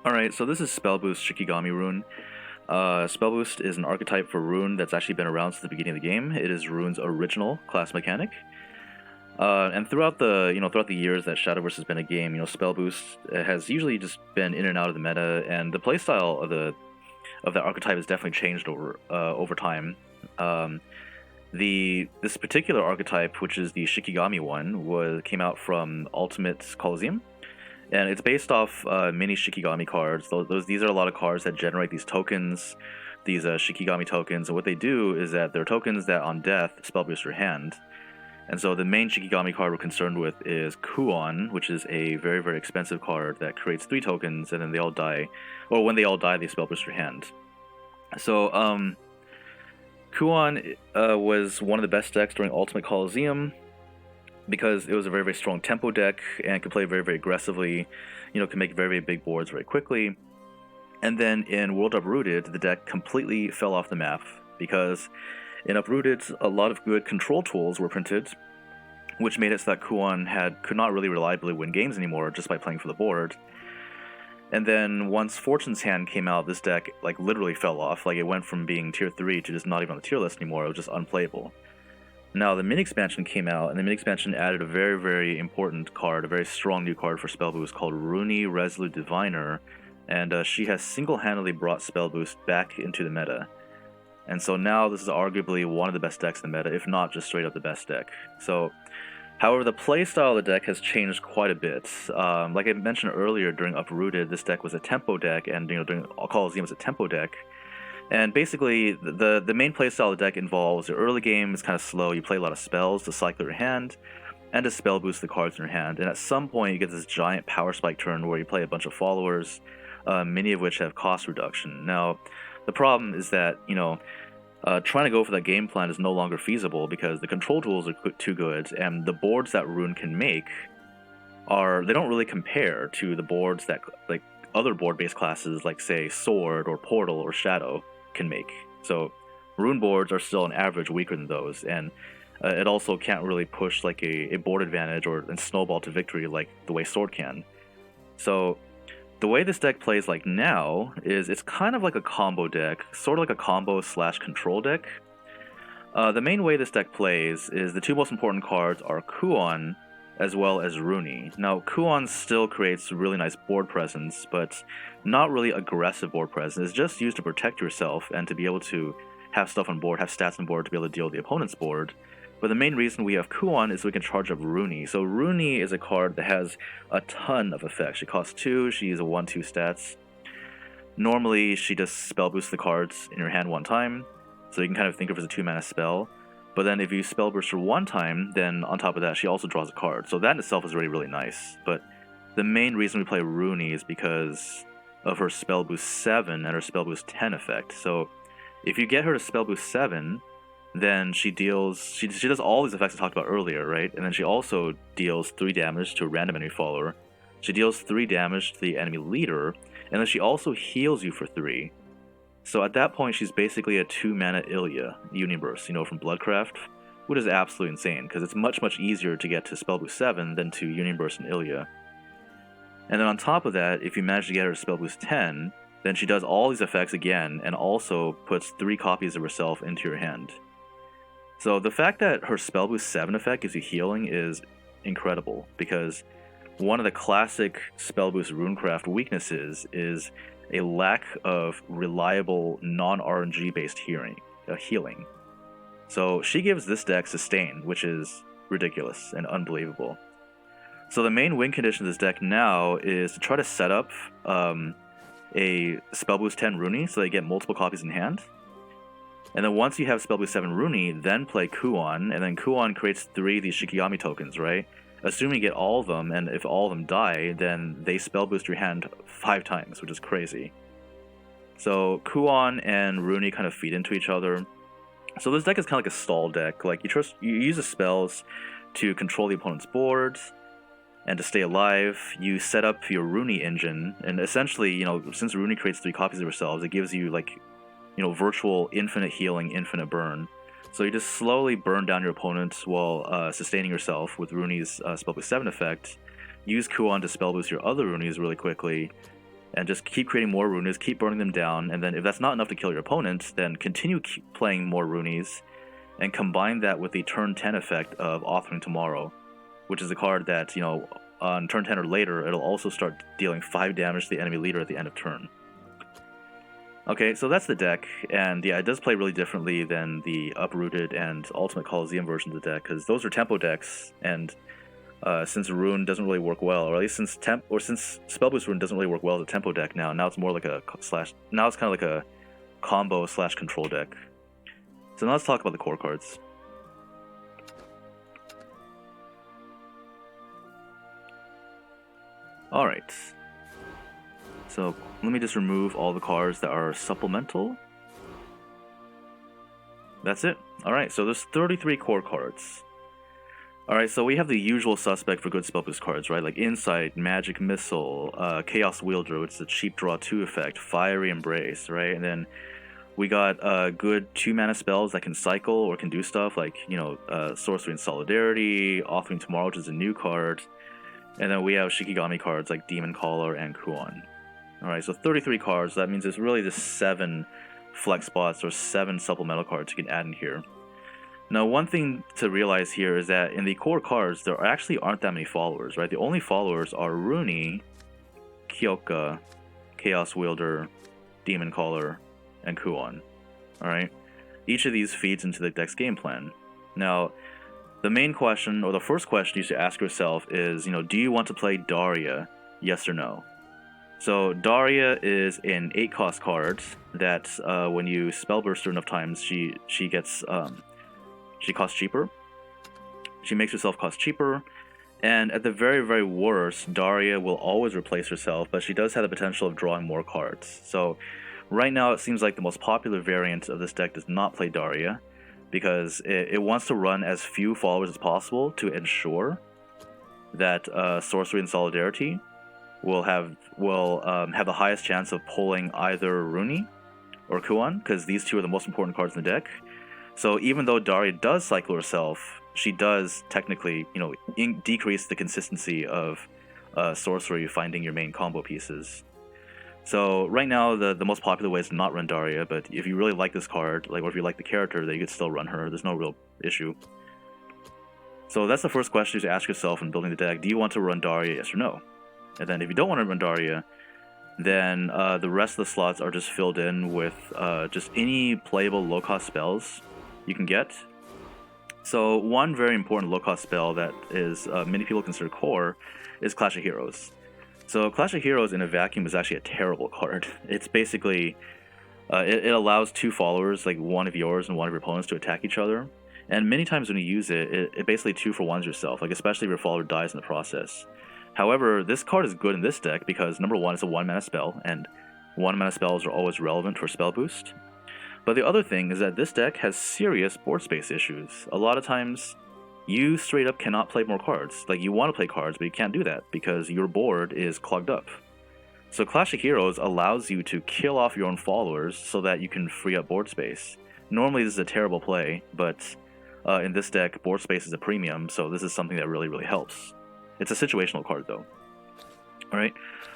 Alright, so this is Spellboost Shikigami Rune. Spellboost is an archetype for Rune that's actually been around since the beginning of the game. It is Rune's original class mechanic. And throughout the years that Shadowverse has been a game, Spellboost has usually just been in and out of the meta, and the playstyle of the archetype has definitely changed over time. This particular archetype, which is the Shikigami one, came out from Ultimate Colosseum. And it's based off mini Shikigami cards. These are a lot of cards that generate these tokens, these Shikigami tokens. And what they do is that they're tokens that on death spellboost your hand. And so the main Shikigami card we're concerned with is Kuon, which is a very, very expensive card that creates 3 tokens, and then they all die. Or when they all die, they spellboost your hand. So Kuon was one of the best decks during Ultimate Colosseum, because it was a very, very strong tempo deck and could play very, very aggressively, could make very, very big boards very quickly. And then in World Uprooted, the deck completely fell off the map, because in Uprooted, a lot of good control tools were printed, which made it so that Kuon could not really reliably win games anymore just by playing for the board. And then once Fortune's Hand came out, this deck literally fell off. It went from being tier 3 to just not even on the tier list anymore. It was just unplayable. Now, the mini-expansion came out, and the mini-expansion added a very, very important card, a very strong new card for Spellboost called Rune Resolute Diviner, and she has single-handedly brought Spellboost back into the meta. And so now this is arguably one of the best decks in the meta, if not just straight up the best deck. So, however, the playstyle of the deck has changed quite a bit. Like I mentioned earlier, during Uprooted, this deck was a tempo deck, and during Colosseum was a tempo deck. And basically, the main playstyle of the deck involves the early game is kind of slow. You play a lot of spells to cycle your hand, and to spell boost the cards in your hand. And at some point, you get this giant power spike turn where you play a bunch of followers, many of which have cost reduction. Now, the problem is that, trying to go for that game plan is no longer feasible because the control tools are too good, and the boards that Rune can make they don't really compare to the boards that, other board-based classes like, say, Sword or Portal or Shadow can make. So Rune boards are still on average weaker than those, and it also can't really push a board advantage and snowball to victory like the way Sword can. So the way this deck plays now is it's kind of like a combo deck, sort of like a combo/control deck. The main way this deck plays is the 2 most important cards are Kuon as well as Rune. Now, Kuon still creates really nice board presence, but not really aggressive board presence. It's just used to protect yourself and to be able to have stuff on board, have stats on board to be able to deal with the opponent's board. But the main reason we have Kuon is so we can charge up Rune. So Rune is a card that has a ton of effects. She costs 2, she uses 1/2 stats. Normally, she just spell boosts the cards in your hand 1 time, so you can kind of think of it as a 2-mana spell. But then if you spell burst her 1 time, then on top of that, she also draws a card. So that in itself is really, really nice. But the main reason we play Rune is because of her spell boost 7 and her spell boost 10 effect. So if you get her to spell boost 7, then she does all these effects I talked about earlier, right? And then she also deals 3 damage to a random enemy follower. She deals 3 damage to the enemy leader, and then she also heals you for 3. So at that point, she's basically a 2-mana Ilya Union Burst, from Bloodcraft, which is absolutely insane, because it's much, much easier to get to Spell Boost 7 than to Union Burst and Ilya. And then on top of that, if you manage to get her to Spell Boost 10, then she does all these effects again, and also puts 3 copies of herself into your hand. So the fact that her Spell Boost 7 effect gives you healing is incredible, because one of the classic Spellboost Runecraft weaknesses is a lack of reliable non-RNG based healing. So she gives this deck sustain, which is ridiculous and unbelievable. So the main win condition of this deck now is to try to set up a Spellboost 10 Rune so they get multiple copies in hand. And then once you have Spellboost 7 Rune, then play Kuon, and then Kuon creates 3 of these Shikigami tokens, right? Assuming you get all of them, and if all of them die, then they spell boost your hand 5 times, which is crazy. So Kuon and Rune kind of feed into each other. So this deck is kind of like a stall deck. You use the spells to control the opponent's board, and to stay alive, you set up your Rune engine, and essentially, since Rune creates 3 copies of herself, it gives you virtual infinite healing, infinite burn. So you just slowly burn down your opponent while sustaining yourself with Rune's Spell Boost 7 effect. Use Kuon to spell boost your other Runes really quickly, and just keep creating more Runies, keep burning them down, and then if that's not enough to kill your opponent, then continue playing more Runies, and combine that with the turn 10 effect of Authoring Tomorrow, which is a card that, you know, on turn 10 or later, it'll also start dealing 5 damage to the enemy leader at the end of turn. Okay, so that's the deck, and yeah, it does play really differently than the Uprooted and Ultimate Colosseum versions of the deck, because those are tempo decks, and since Rune doesn't really work well, or at least since Spellboost Rune doesn't really work well as a tempo deck now it's more like now it's kind of like a combo / control deck. So now let's talk about the core cards. Alright. So let me just remove all the cards that are supplemental. That's it. Alright, so there's 33 core cards. Alright, so we have the usual suspect for good Spellboost cards, right? Like Insight, Magic Missile, Chaos Wielder, which is a cheap draw 2 effect, Fiery Embrace, right? And then we got good 2-mana spells that can cycle or can do stuff like, you know, Sorcery and Solidarity, Authoring Tomorrow, which is a new card. And then we have Shikigami cards like Demon Caller and Kuon. Alright, so 33 cards. That means it's really just 7 flex spots or 7 supplemental cards you can add in here. Now, one thing to realize here is that in the core cards, there actually aren't that many followers, right? The only followers are Rune, Kyoka, Chaos Wielder, Demon Caller, and Kuon. Alright? Each of these feeds into the deck's game plan. Now, the main question, or the first question you should ask yourself is, you know, do you want to play Daria? Yes or no? So Daria is an 8-cost card that when you Spellburst her enough times, she costs cheaper. She makes herself cost cheaper, and at the very, very worst, Daria will always replace herself, but she does have the potential of drawing more cards. So right now it seems like the most popular variant of this deck does not play Daria, because it wants to run as few followers as possible to ensure that Sorcery and Solidarity will have the highest chance of pulling either Rune or Kuon, because these two are the most important cards in the deck. So even though Daria does cycle herself, she does technically, you know, decrease the consistency of Sorcery finding your main combo pieces. So right now, the most popular way is to not run Daria, but if you really like this card, or if you like the character, then you could still run her. There's no real issue. So that's the first question to ask yourself in building the deck. Do you want to run Daria, yes or no? And then if you don't want to run Daria, then the rest of the slots are just filled in with just any playable low-cost spells you can get. So one very important low-cost spell that is many people consider core is Clash of Heroes. So Clash of Heroes in a vacuum is actually a terrible card. It's basically, it allows 2 followers, like one of yours and one of your opponents, to attack each other. And many times when you use it, it basically 2-for-1s yourself, like especially if your follower dies in the process. However, this card is good in this deck because, number one, it's a 1-mana spell, and 1-mana spells are always relevant for spell boost. But the other thing is that this deck has serious board space issues. A lot of times, you straight up cannot play more cards. Like, you want to play cards, but you can't do that because your board is clogged up. So Clash of Heroes allows you to kill off your own followers so that you can free up board space. Normally this is a terrible play, but in this deck, board space is a premium, so this is something that really, really helps. It's a situational card, though. Alright,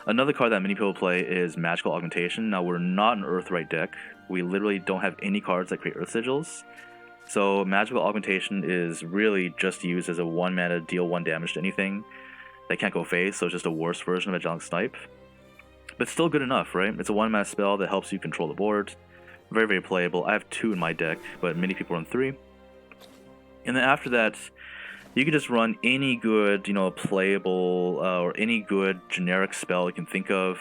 another card that many people play is Magical Augmentation. Now, we're not an Earthright deck. We literally don't have any cards that create Earth Sigils. So Magical Augmentation is really just used as a 1-mana deal 1 damage to anything that can't go face, so it's just a worse version of Angelic Snipe. But still good enough, right? It's a 1-mana spell that helps you control the board. Very, very playable. I have 2 in my deck, but many people run 3. And then after that, you can just run any good, playable, or any good generic spell you can think of.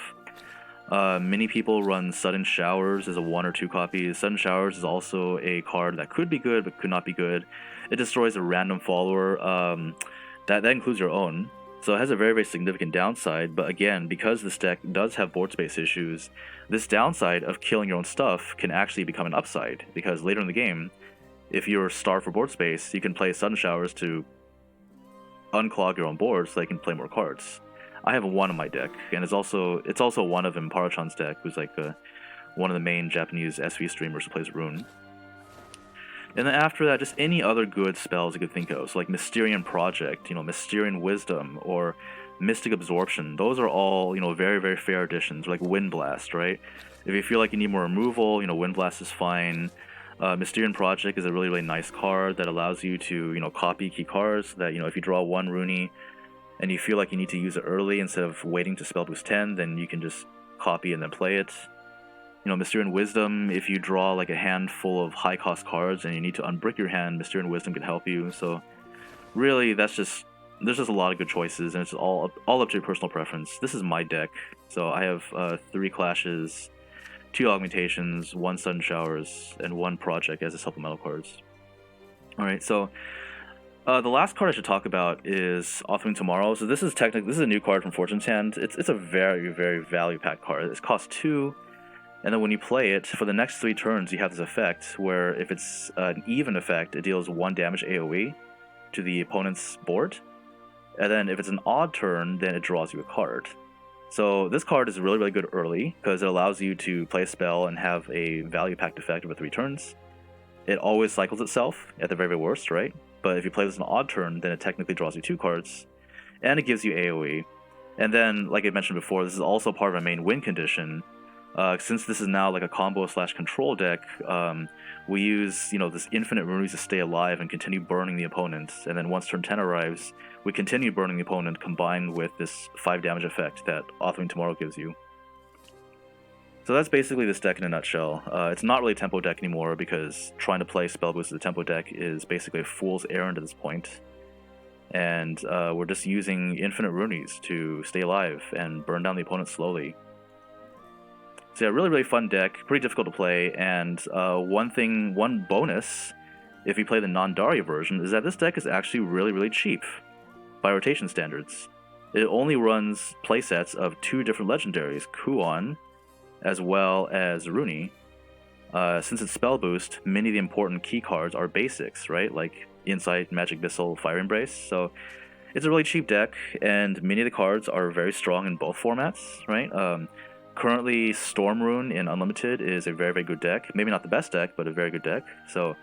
Many people run Sudden Showers as a 1 or 2 copy. Sudden Showers is also a card that could be good, but could not be good. It destroys a random follower. That includes your own. So it has a very, very significant downside, but again, because this deck does have board space issues, this downside of killing your own stuff can actually become an upside, because later in the game, if you're starved for board space, you can play Sudden Showers to unclog your own board so they can play more cards. I have 1 in my deck, and it's also one of Imparachan's deck, who's like one of the main Japanese SV streamers who plays Rune. And then after that, just any other good spells you could think of, so like Mysterian Project, Mysterian Wisdom, or Mystic Absorption. Those are all, you know, very, very fair additions, like Wind Blast, right? If you feel like you need more removal, you know, Wind Blast is fine. Mysterian Project is a really, really nice card that allows you to, you know, copy key cards that, you know, if you draw one Rooney and you feel like you need to use it early instead of waiting to spell boost 10, then you can just copy and then play it. You know, Mysterian Wisdom, if you draw like a handful of high cost cards and you need to unbrick your hand, Mysterian Wisdom can help you. So really, there's just a lot of good choices, and it's all up to your personal preference. This is my deck, so I have 3 Clashes, 2 Augmentations, 1 Sudden Showers, and 1 Project as the supplemental cards. Alright, so the last card I should talk about is Authoring Tomorrow. So this is a new card from Fortune's Hand. It's a very, very value-packed card. It costs 2, and then when you play it, for the next 3 turns you have this effect where if it's an even effect, it deals 1 damage AoE to the opponent's board. And then if it's an odd turn, then it draws you a card. So this card is really, really good early because it allows you to play a spell and have a value-packed effect over 3 turns. It always cycles itself at the very, very worst, right? But if you play this an odd turn, then it technically draws you 2 cards. And it gives you AoE. And then, like I mentioned before, this is also part of a main win condition. Since this is now like a combo/control deck, we use, you know, this infinite runes to stay alive and continue burning the opponent. And then once turn 10 arrives, we continue burning the opponent combined with this 5 damage effect that Authoring Tomorrow gives you. So that's basically this deck in a nutshell. It's not really a tempo deck anymore because trying to play Spellboost as a tempo deck is basically a fool's errand at this point. And we're just using infinite runes to stay alive and burn down the opponent slowly. So yeah, really, really fun deck, pretty difficult to play, and one bonus, if you play the non-Daria version, is that this deck is actually really, really cheap by rotation standards. It only runs playsets of 2 different legendaries, Kuon, as well as Rune. Since it's Spell Boost, many of the important key cards are basics, right? Like Insight, Magic Missile, Fire Embrace. So it's a really cheap deck, and many of the cards are very strong in both formats, right? Currently, Storm Rune in Unlimited is a very, very good deck. Maybe not the best deck, but a very good deck. So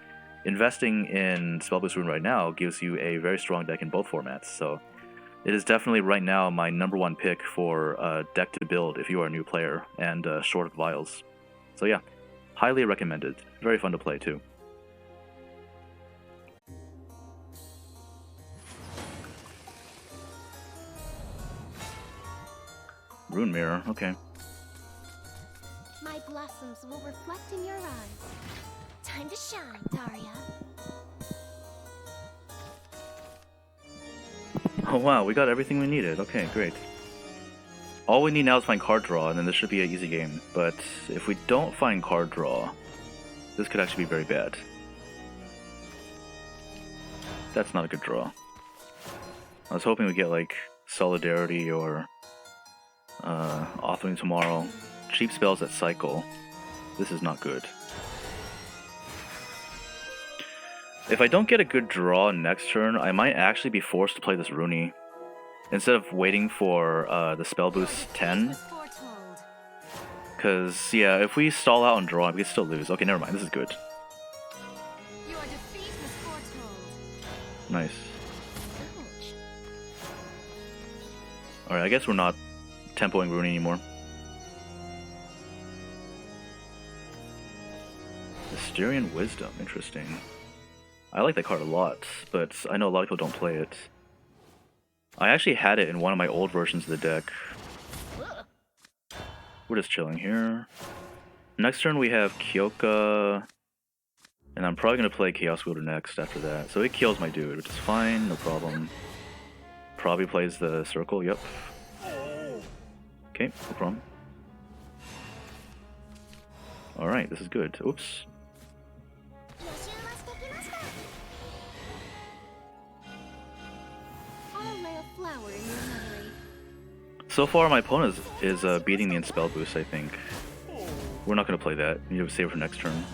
investing in Spellboost Rune right now gives you a very strong deck in both formats. So it is definitely right now my #1 pick for deck to build if you are a new player and short of vials. So yeah, highly recommended. Very fun to play too. Rune Mirror, okay. My blossoms will reflect in your eyes. Time to shine, Daria. Oh wow, we got everything we needed. Okay, great. All we need now is find card draw, and then this should be an easy game. But if we don't find card draw, this could actually be very bad. That's not a good draw. I was hoping we'd get like Solidarity or Authoring Tomorrow. Cheap spells that cycle. This is not good. If I don't get a good draw next turn, I might actually be forced to play this Rune. Instead of waiting for the Spell Boost 10. Because, yeah, if we stall out on draw, we can still lose. Okay, never mind, this is good. Nice. Alright, I guess we're not tempoing Rune anymore. Mysterian Wisdom, interesting. I like that card a lot, but I know a lot of people don't play it. I actually had it in one of my old versions of the deck. We're just chilling here. Next turn we have Kyoka, and I'm probably going to play Chaos Wielder next after that. So it kills my dude, which is fine, no problem. Probably plays the Circle, yep. Okay, no problem. Alright, this is good. Oops. So far, my opponent is beating me in Spell Boost, I think. We're not going to play that. We need to save it for next turn.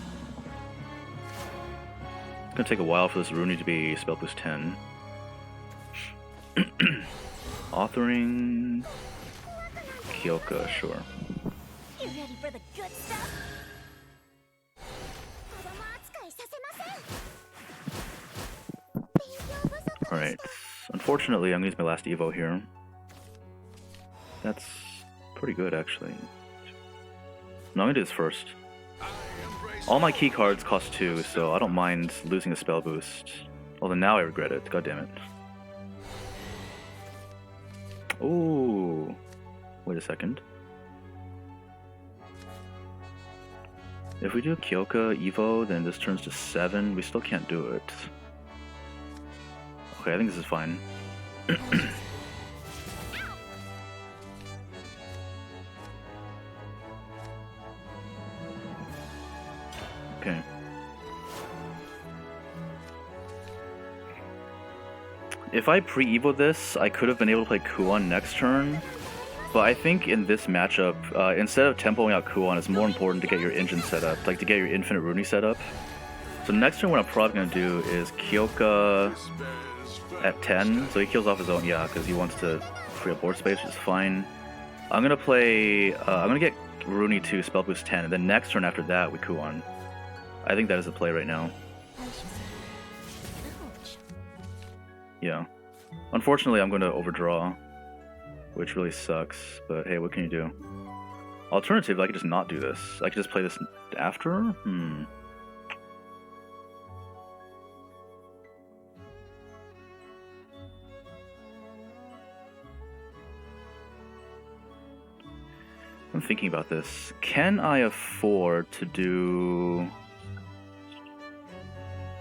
It's going to take a while for this Rune to be Spell Boost 10. Authoring... Kyoka, sure. You ready for the good stuff? Alright. Unfortunately, I'm going to use my last Evo here. That's pretty good, actually. No, I'm gonna do this first. All my key cards cost 2, so I don't mind losing a spell boost. Although now I regret it. God damn it. Ooh. Wait a second. If we do Kyoka Evo, then this turns to 7. We still can't do it. Okay, I think this is fine. Okay. If I pre-evo this, I could have been able to play Kuon next turn. But I think in this matchup, instead of tempoing out Kuon, it's more important to get your engine set up, like to get your infinite Rune set up. So next turn what I'm probably going to do is Kyoka at 10. So he kills off his own, yeah, because he wants to free up board space, which is fine. I'm going to play, I'm going to get Rune to Spellboost 10, and then next turn after that we Kuon. I think that is the play right now. Yeah. Unfortunately, I'm going to overdraw, which really sucks, but hey, what can you do? Alternatively, I could just not do this. I could just play this after? I'm thinking about this. Can I afford to do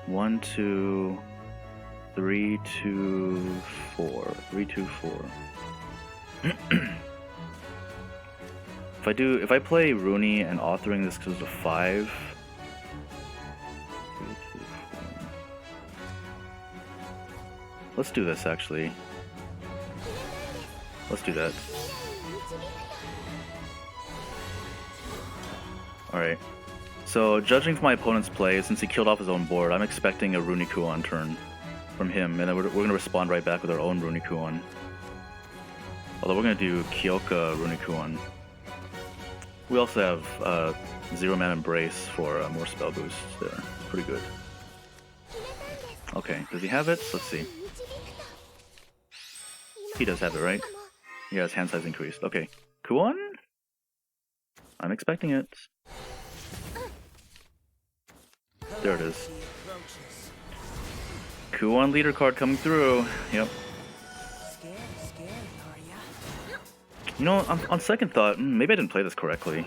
1, 2, 3, 2, 4. 3, 2, 4. If I play Rune and authoring this because it's a 5. 3, 2, 4. Let's do this actually. Let's do that. Alright. So, judging from my opponent's play, since he killed off his own board, I'm expecting a Rune Kuon turn from him, and then we're going to respond right back with our own Rune Kuon. Although we're going to do Kyoka Rune Kuon. We also have 0-man Embrace for more spell boosts there. Pretty good. Okay, does he have it? Let's see. He does have it, right? Yeah, his hand size increased. Okay. Kuon? I'm expecting it. There it is. Kuon leader card coming through. Yep. You know, on second thought, maybe I didn't play this correctly.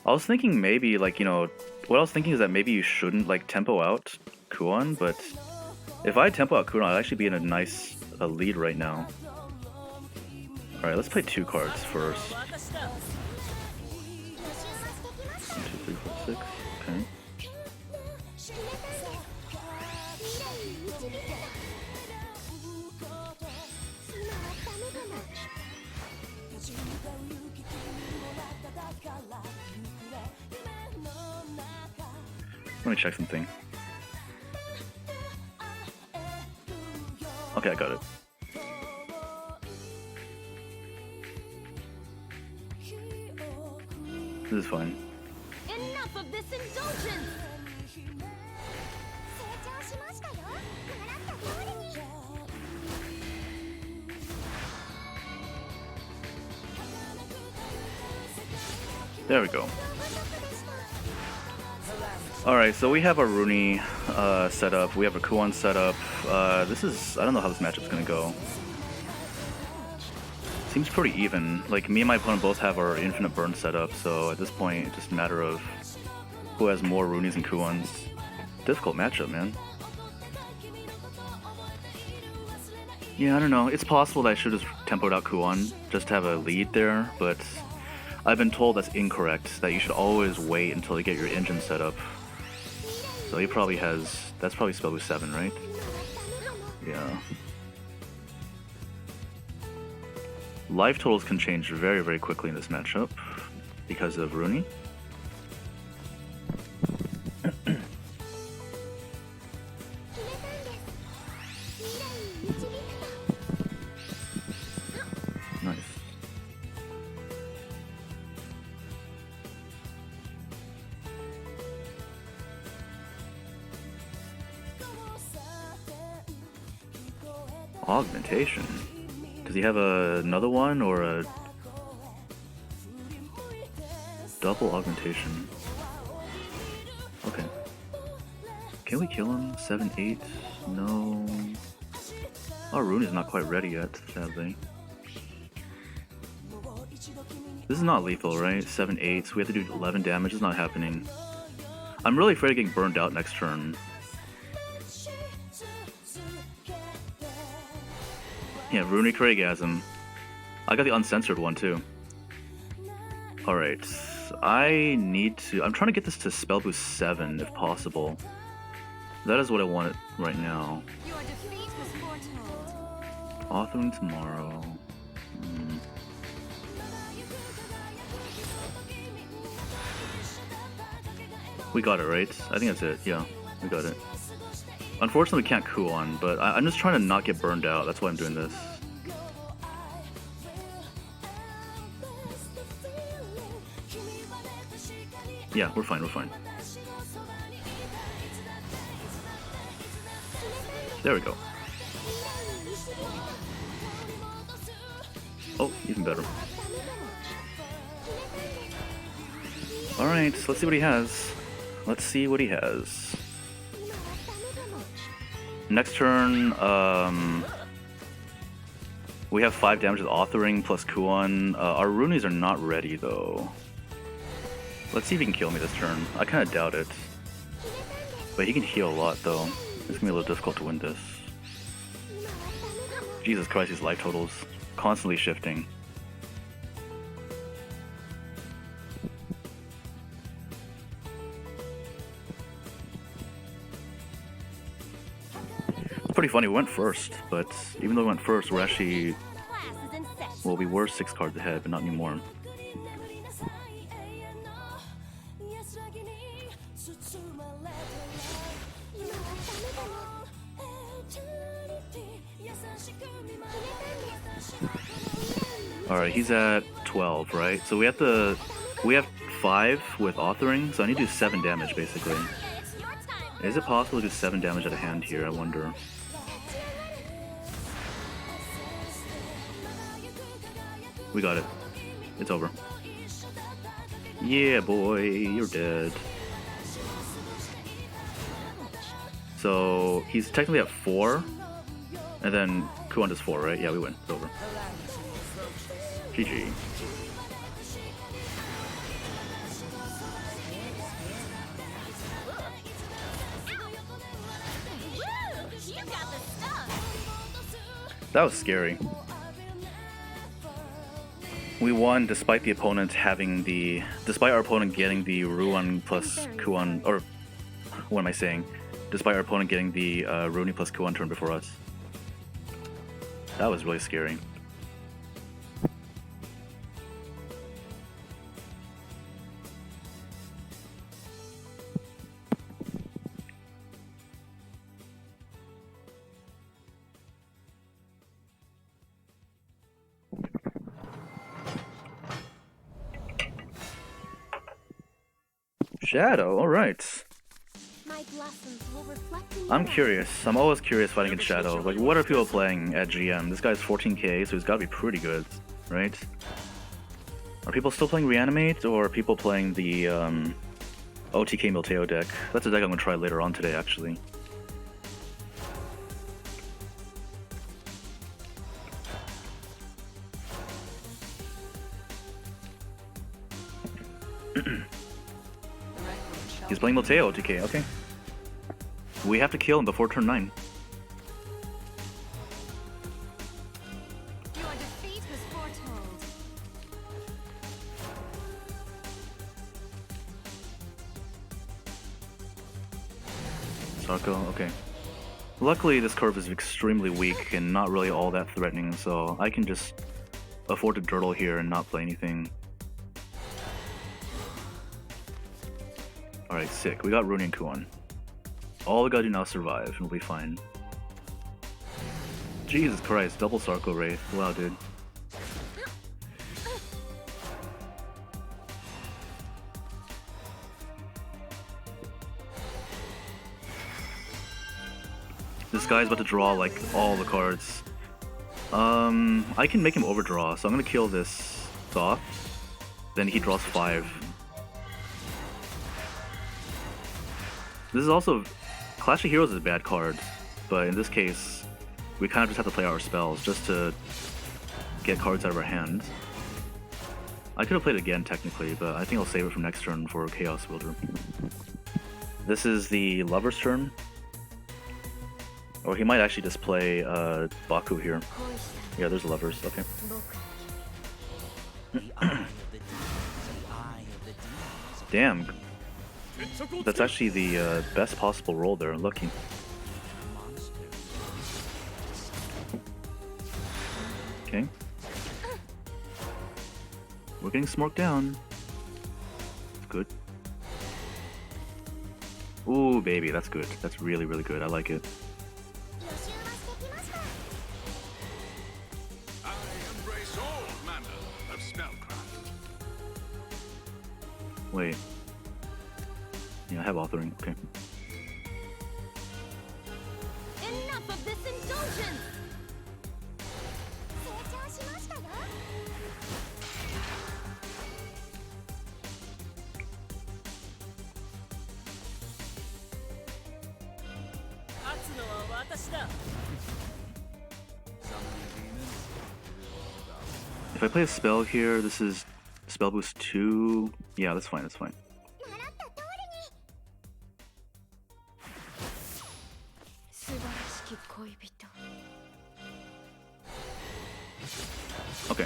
I was thinking maybe, like, you know, what I was thinking is that maybe you shouldn't, like, tempo out Kuon, but if I tempo out Kuon, I'd actually be in a nice lead right now. Alright, let's play 2 cards first. 1, 2, 3, 4, 6. Okay. Let me check something. Okay, I got it. This is fine. Enough of this indulgence! There we go. Alright, so we have a Rune setup, we have a Kuon setup. This is, I don't know how this matchup's gonna go. Seems pretty even. Like, me and my opponent both have our infinite burn setup, so at this point, it's just a matter of who has more Runes and Kuons. Difficult matchup, man. Yeah, I don't know. It's possible that I should have tempoed out Kuon, just to have a lead there, but I've been told that's incorrect, that you should always wait until you get your engine set up. So he probably has, that's probably Spellboost 7, right? Yeah. Life totals can change very, very quickly in this matchup because of Rune. Nice. Augmentation. Does he have another one or a Double augmentation. Okay. Can we kill him? 7-8? No. Our Rune is not quite ready yet, sadly. This is not lethal, right? 7-8, so we have to do 11 damage. It's not happening. I'm really afraid of getting burned out next turn. Yeah, Runic Raygasm. I got the uncensored one too. Alright. I'm trying to get this to Spellboost 7 if possible. That is what I want right now. Authoring tomorrow. We got it, right? I think that's it. Yeah, we got it. Unfortunately, we can't Kuon, but I'm just trying to not get burned out. That's why I'm doing this. Yeah, we're fine, we're fine. There we go. Oh, even better. Alright, so let's see what he has. Let's see what he has. Next turn, we have 5 damage with Authoring plus Kuon. Our Runies are not ready though. Let's see if he can kill me this turn. I kind of doubt it. But he can heal a lot though. It's gonna be a little difficult to win this. Jesus Christ, these life totals. Constantly shifting. It's pretty funny, we went first, but even though we went first, we're actually... Well, we were 6 cards ahead, but not anymore. Alright, he's at 12, right? So we have 5 with Authoring, so I need to do 7 damage basically. Is it possible to do 7 damage at a hand here, I wonder? We got it. It's over. Yeah, boy, you're dead. So he's technically at 4, and then Kuon does 4, right? Yeah, we win. It's over. GG. That was scary. We won despite the opponent having the... Despite our opponent getting the Ruan plus Kuon... Or, what am I saying? Despite our opponent getting the Rune plus Kuon turn before us. That was really scary. Shadow, alright. I'm curious. I'm always curious fighting against Shadow. Like, what are people playing at GM? This guy's 14k, so he's gotta be pretty good, right? Are people still playing Reanimate, or are people playing the OTK Milteo deck? That's a deck I'm gonna try later on today, actually. He's playing Milteo OTK, okay. We have to kill him before turn 9. Your defeat was foretold. Sarko, okay. Luckily this curve is extremely weak and not really all that threatening, so I can just afford to durdle here and not play anything. Alright, sick. We got Rune and Kuon. All we gotta do now is survive, and we'll be fine. Jesus Christ, double Sarko Wraith. Wow, dude. This guy's about to draw, like, all the cards. I can make him overdraw, so I'm gonna kill this Thoth. Then he draws 5. This is also... Clash of Heroes is a bad card, but in this case, we kind of just have to play our spells just to get cards out of our hand. I could have played it again, technically, but I think I'll save it for next turn for Chaos Wielder. This is the Lover's turn. Or he might actually just play Baku here. Yeah, there's Lovers, okay. Damn. That's actually the best possible roll there, lucky. Okay. We're getting smoked down. That's good. Ooh, baby, that's good. That's really, really good. I like it. I embrace all manner of spellcraft. Wait. Yeah, I have authoring. Okay. Enough of this indulgence! If I play a spell here, this is Spellboost 2. Yeah, that's fine, that's fine. Okay.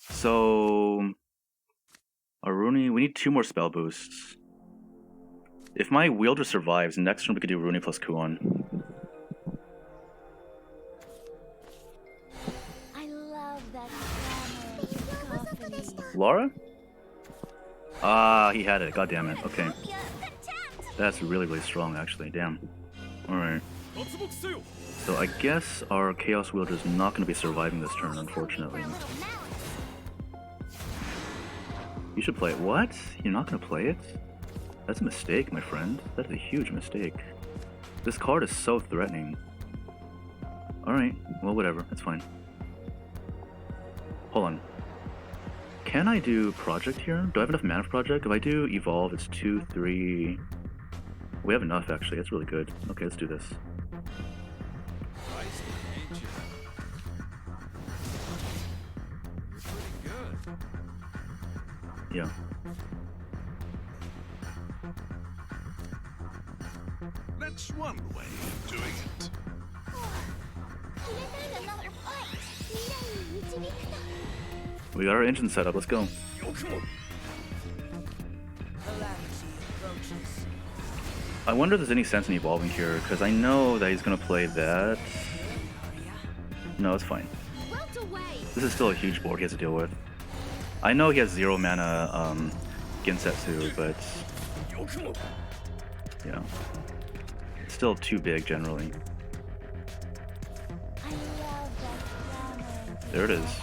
So... Aruni, we need 2 more spell boosts. If my wielder survives, next turn we could do Rune plus Kuon. I love that cacophony. Laura? Ah, he had it. God damn it. Okay. That's really, really strong, actually. Damn. Alright. So I guess our Chaos Wielder is not going to be surviving this turn, unfortunately. You should play it. What? You're not going to play it? That's a mistake, my friend. That is a huge mistake. This card is so threatening. Alright. Well, whatever. It's fine. Hold on. Can I do Project here? Do I have enough mana for Project? If I do Evolve, it's 2, 3... We have enough, actually. That's really good. Okay, let's do this. Yeah. That's one way of doing it. We got our engine set up. Let's go. I wonder if there's any sense in evolving here, because I know that he's going to play that. No, it's fine. This is still a huge board he has to deal with. I know he has 0 mana Gensetsu, but yeah, it's still too big generally. There it is.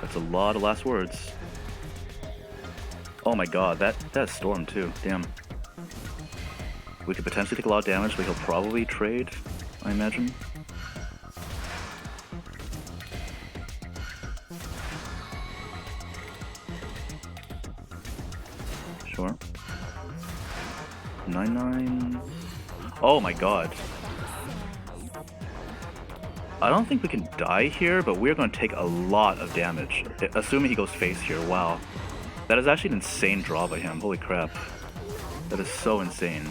That's a lot of last words. Oh my god, that's Storm too. Damn. We could potentially take a lot of damage, but he'll probably trade, I imagine. Sure. 9/9. Oh my god. I don't think we can die here, but we're going to take a lot of damage. Assuming he goes face here. Wow. That is actually an insane draw by him. Holy crap. That is so insane.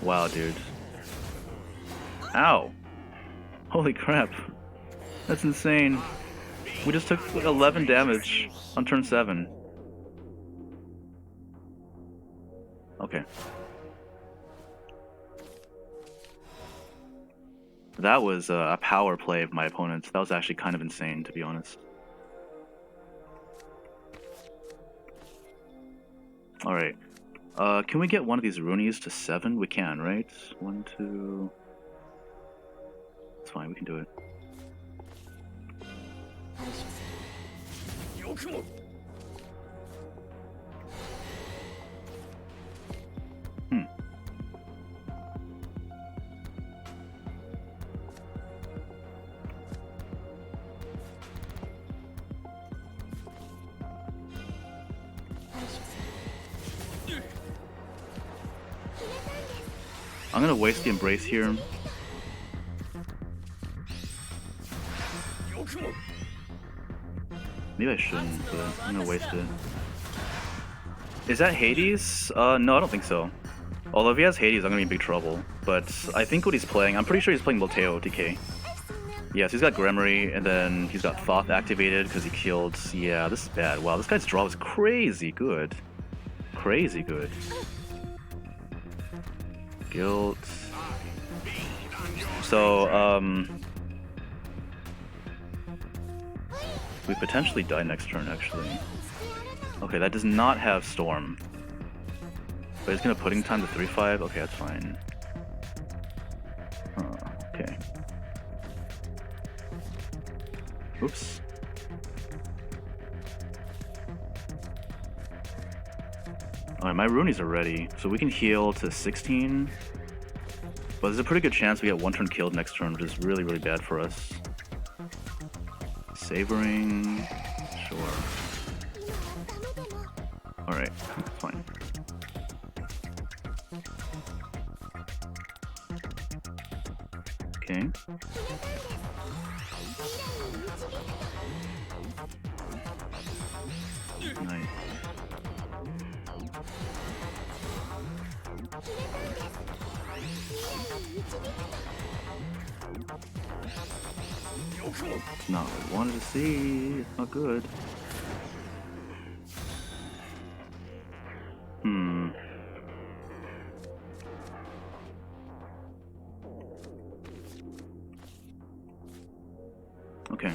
Wow, dude. Ow. Holy crap. That's insane. We just took like 11 damage on turn 7. Okay. That was a power play of my opponents. That was actually kind of insane, to be honest. Alright. Can we get one of these Runes to 7? We can, right? 1, 2... It's fine, we can do it. I'm gonna waste the Embrace here. Maybe I shouldn't, but I'm gonna waste it. Is that Hades? No, I don't think so. Although if he has Hades, I'm gonna be in big trouble. But I think what he's playing, I'm pretty sure he's playing Milteo OTK. Yes, he's got Gremory, and then he's got Thoth activated because he killed... Yeah, this is bad. Wow, this guy's draw is crazy good. Crazy good. Guilt. So, we potentially die next turn, actually. Okay, that does not have Storm. But it's gonna Pudding Time to 3-5? Okay, that's fine. Okay. Oops. Alright, my Runies are ready, so we can heal to 16. But there's a pretty good chance we get one turn killed next turn, which is really, really bad for us. Savoring... Sure. Alright, fine. Okay. Nice. It's not what I wanted to see. It's not good. Okay.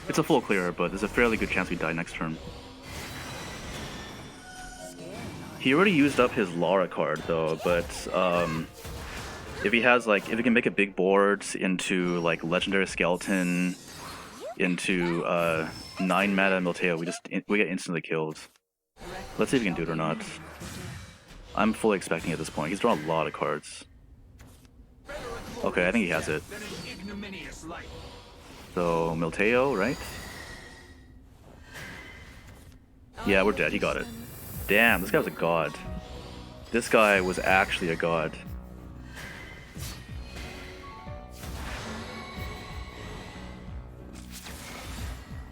It's a full clear, but there's a fairly good chance we die next turn. He already used up his Lara card though, but if he has like, if he can make a big board into like Legendary Skeleton, into 9 mana Milteo, we get instantly killed. Let's see if he can do it or not. I'm fully expecting at this point. He's drawn a lot of cards. Okay, I think he has it. So, Milteo, right? Yeah, we're dead. He got it. Damn, this guy was a god. This guy was actually a god.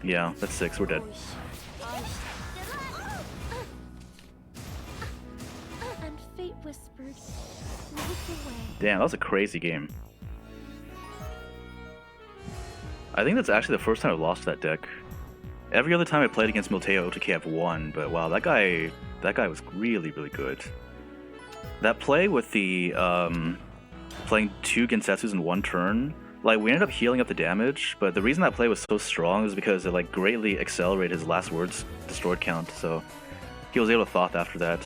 Yeah, that's 6. We're dead. And fate whispered, "Look away." Damn, that was a crazy game. I think that's actually the first time I've lost that deck. Every other time I played against Milteo OTK, I've won, but wow, that guy was really, really good. That play with the playing 2 Gensetsus in 1 turn, like we ended up healing up the damage, but the reason that play was so strong is because it like greatly accelerated his last words destroyed count, so he was able to Thoth after that.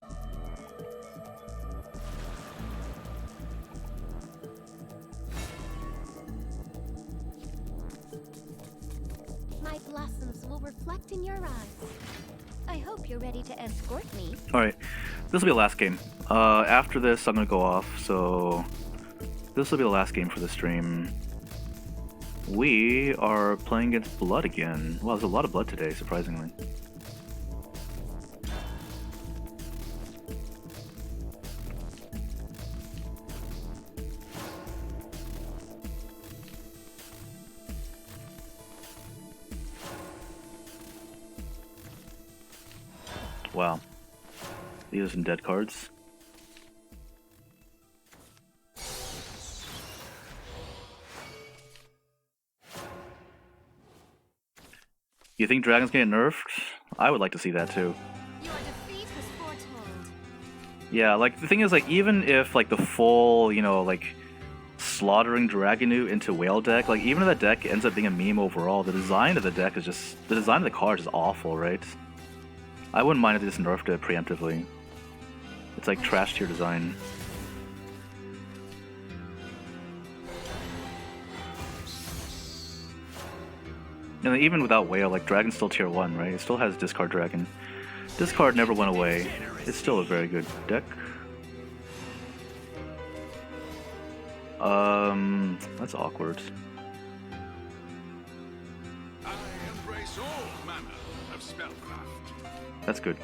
My blossoms will reflect in your eyes. I hope you're ready to escort me. Alright, this will be the last game. After this, I'm gonna go off, so this will be the last game for the stream. We are playing against Blood again. Wow, there's a lot of Blood today, surprisingly. Wow. These are some dead cards. You think Dragon's getting nerfed? I would like to see that too. Your defeat was foretold. Yeah, like the thing is, like even if like the full, you know, like slaughtering Dragonu into Whale deck, like even if that deck ends up being a meme overall, the design of the deck is just, the design of the card is awful, right? I wouldn't mind if they just nerfed it preemptively. It's like trash tier design. And then even without Whale, like Dragon's still tier 1, right? It still has Discard Dragon. Discard never went away. It's still a very good deck. That's awkward. I embrace all manner of spellcraft. That's good.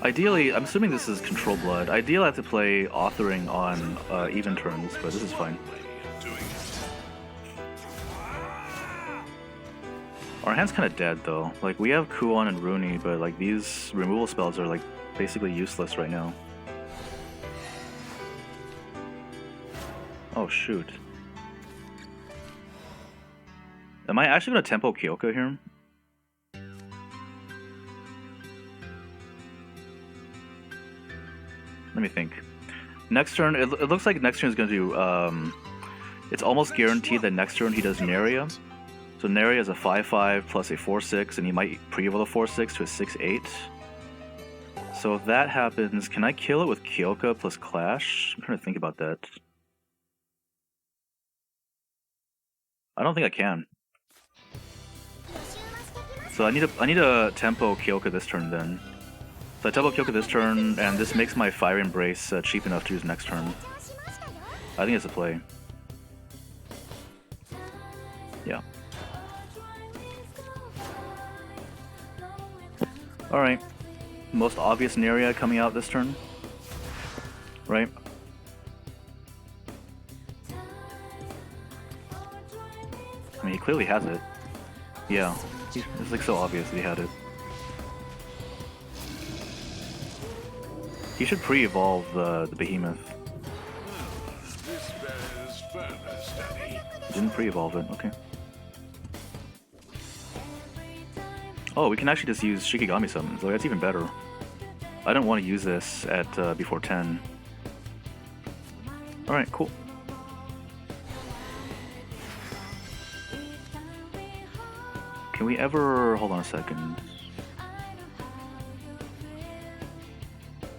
Ideally, I'm assuming this is Control Blood. Ideally, I have to play Authoring on even turns, but this is fine. Our hand's kind of dead though. Like, we have Kuon and Rune, but like these removal spells are like basically useless right now. Oh shoot. Am I actually gonna tempo Kyoka here? Let me think. Next turn, it looks like next turn is gonna do, it's almost guaranteed that next turn he does Neria. So Neria is a 5/5 plus a 4/6, and he might pre-evolve a 4/6 to a 6/8. So if that happens, can I kill it with Kyoka plus Clash? I'm trying to think about that. I don't think I can. So I need a tempo Kyoka this turn then. So I tempo Kyoka this turn, and this makes my Fire Embrace cheap enough to use next turn. I think it's a play. Yeah. Alright. Most obvious Neria coming out this turn. Right? I mean, he clearly has it. Yeah. It's like so obvious that he had it. He should pre-evolve the Behemoth. Didn't pre-evolve it, okay. Oh, we can actually just use Shikigami summons, so that's even better. I don't want to use this at before 10. Alright, cool. Can we ever... hold on a second.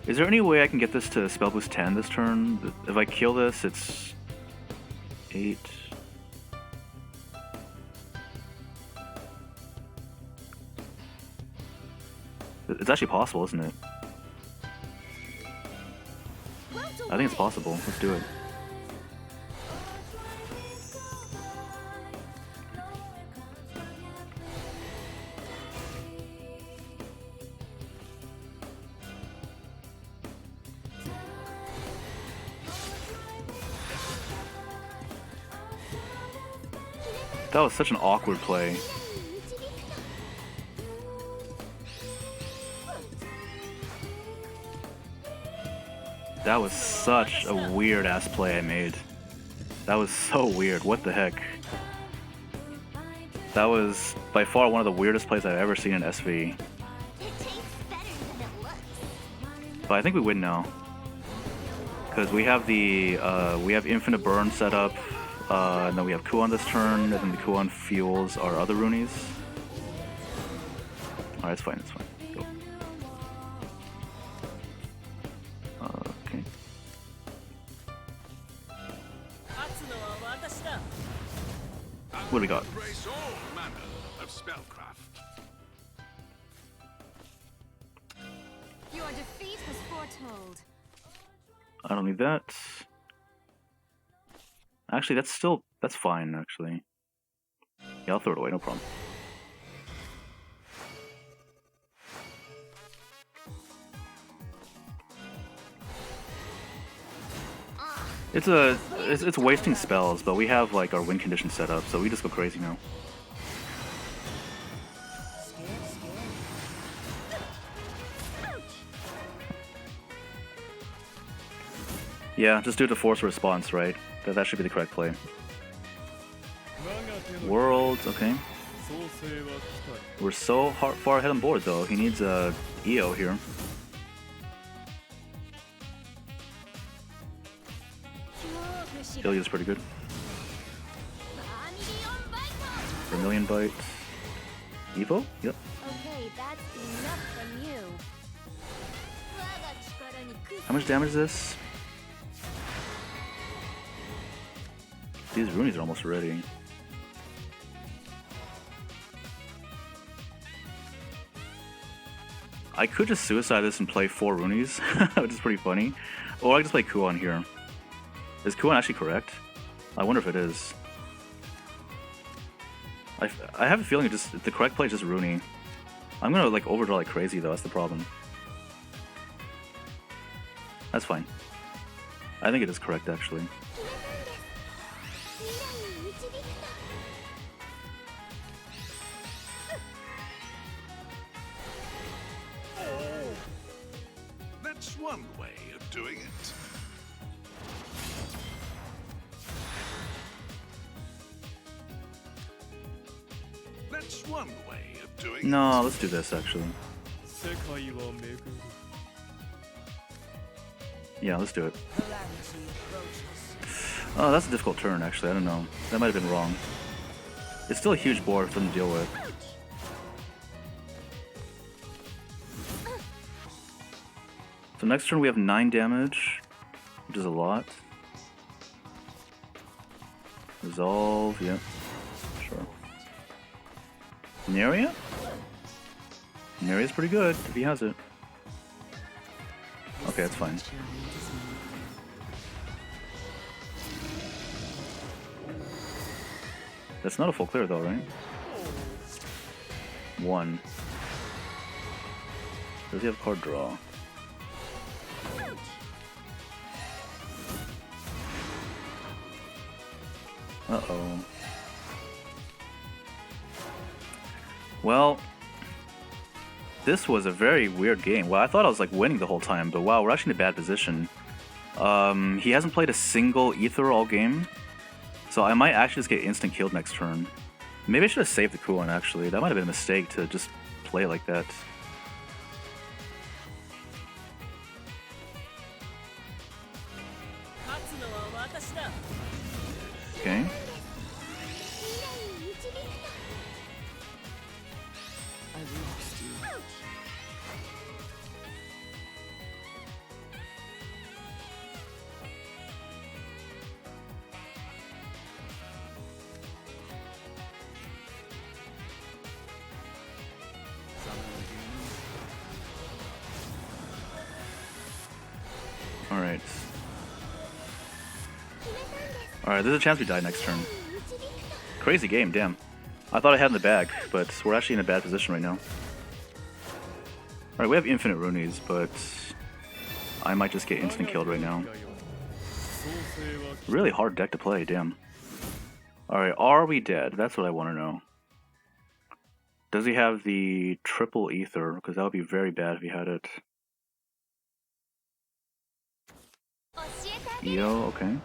Is there any way I can get this to Spellboost 10 this turn? If I kill this, it's... 8... It's actually possible, isn't it? I think it's possible. Let's do it. That was such an awkward play. That was such a weird ass play I made. That was so weird. What the heck? That was by far one of the weirdest plays I've ever seen in SV. But I think we win now. Because we have the we have Infinite Burn set up, and then we have Kuon this turn, and then the Kuon fuels our other Runes. Alright, it's fine, it's fine. Go. Okay. What do we got? Your defeat was foretold. I don't need that. Actually, that's fine, actually. Yeah, I'll throw it away, no problem. It's wasting spells, but we have like our win condition set up, so we just go crazy now. Yeah, just do it to force a response, right? That should be the correct play. World, okay. We're so far ahead on board though. He needs a EO here. Ilya's pretty good. Vermilion Bite. Evo? Yep. Okay, that's enough from you. How much damage is this? These Runes are almost ready. I could just suicide this and play 4 Runes, which is pretty funny. Or I just play Kuon here. Is Kuon actually correct? I wonder if it is. I have a feeling the correct play is just Rune. I'm gonna like overdraw like crazy though, that's the problem. That's fine. I think it is correct, actually. That's one way of doing it. That's one way of doing it. No, let's do this, actually. Yeah, let's do it. Oh, that's a difficult turn, actually. I don't know. That might have been wrong. It's still a huge board for them to deal with. So next turn we have 9 damage, which is a lot. Resolve, yep. Sure. Neria? Neria's pretty good, if he has it. Okay, that's fine. That's not a full clear though, right? 1. Does he have card draw? Uh-oh. Well, this was a very weird game. Well, I thought I was like winning the whole time, but wow, we're actually in a bad position. He hasn't played a single ether all game, so I might actually just get instant killed next turn. Maybe I should have saved the Kuon, actually. That might have been a mistake to just play like that. Okay. Alright. Alright, there's a chance we die next turn. Crazy game, damn. I thought I had in the bag, but we're actually in a bad position right now. Alright, we have infinite runies, but I might just get instant killed right now. Really hard deck to play, damn. Alright, are we dead? That's what I want to know. Does he have the triple ether? Because that would be very bad if he had it. Yo, okay.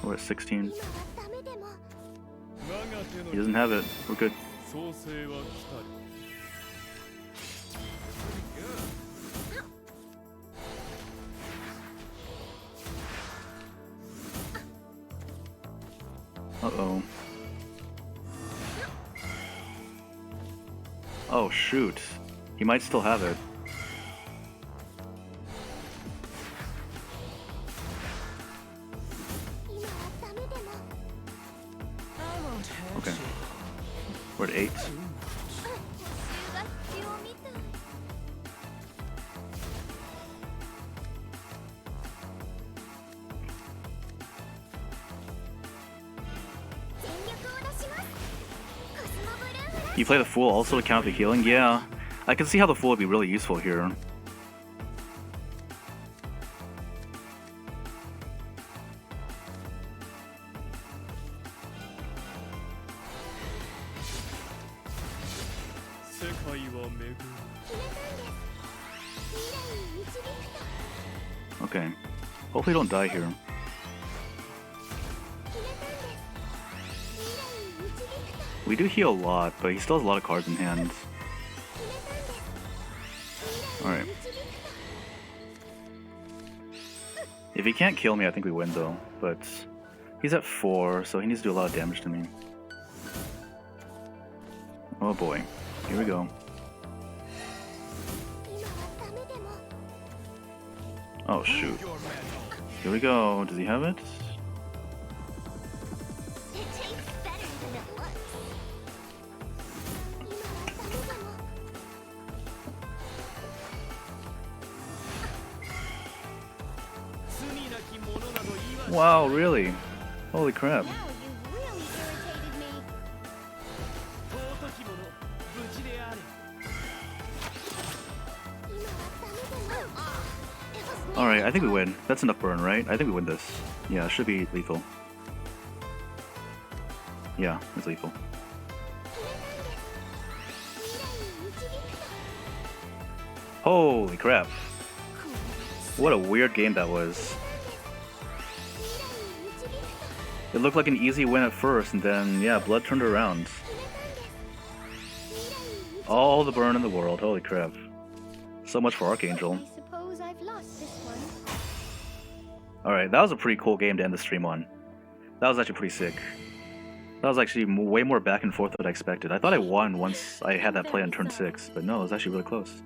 We're at 16. He doesn't have it. We're good. Uh-oh. Oh, shoot. He might still have it. Okay. We're at 8. You play the Fool also to counter the healing? Yeah. I can see how the Fool would be really useful here. Okay. Hopefully don't die here. We do heal a lot, but he still has a lot of cards in hand. Alright. If he can't kill me, I think we win though. But he's at 4, so he needs to do a lot of damage to me. Oh boy. Here we go. Oh shoot. Here we go. Does he have it? Wow, really? Holy crap. Now you really irritated me. Alright, I think we win. That's enough burn, right? I think we win this. Yeah, it should be lethal. Yeah, it's lethal. Holy crap. What a weird game that was. It looked like an easy win at first, and then, yeah, blood turned around. All the burn in the world, holy crap. So much for Archangel. I suppose I've lost this one. Alright, that was a pretty cool game to end the stream on. That was actually pretty sick. That was actually way more back and forth than I expected. I thought I won once I had that play on turn 6, but no, it was actually really close.